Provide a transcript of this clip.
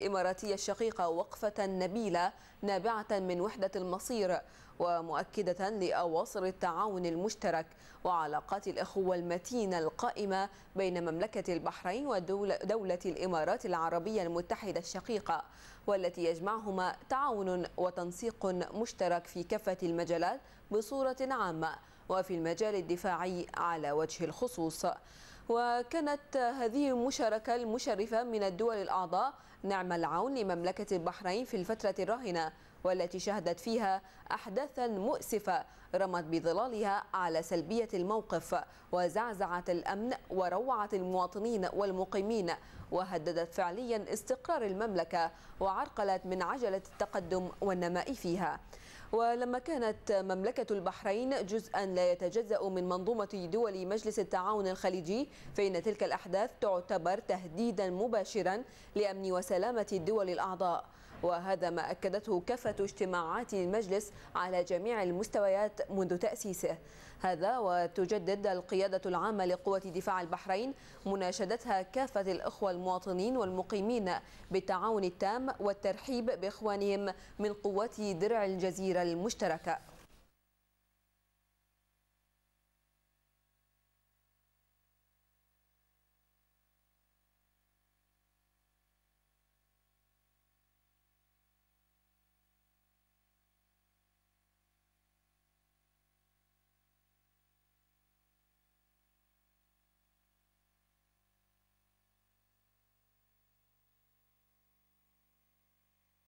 الإماراتية الشقيقة وقفة نبيلة نابعة من وحدة المصير، ومؤكدة لأواصر التعاون المشترك وعلاقات الأخوة المتينة القائمة بين مملكة البحرين ودولة الإمارات العربية المتحدة الشقيقة، والتي يجمعهما تعاون وتنسيق مشترك في كافة المجالات بصورة عامة، وفي المجال الدفاعي على وجه الخصوص. وكانت هذه المشاركة المشرفة من الدول الأعضاء نعم العون لمملكة البحرين في الفترة الراهنة، والتي شهدت فيها أحداثا مؤسفة رمت بظلالها على سلبية الموقف وزعزعت الأمن وروعت المواطنين والمقيمين، وهددت فعليا استقرار المملكة وعرقلت من عجلة التقدم والنماء فيها. ولما كانت مملكة البحرين جزءا لا يتجزأ من منظومة دول مجلس التعاون الخليجي، فإن تلك الأحداث تعتبر تهديدا مباشرا لأمن وسلامة الدول الأعضاء، وهذا ما أكدته كافة اجتماعات المجلس على جميع المستويات منذ تأسيسه. هذا وتجدد القيادة العامة لقوة دفاع البحرين مناشدتها كافة الأخوة المواطنين والمقيمين بالتعاون التام والترحيب بإخوانهم من قوات درع الجزيرة المشتركة.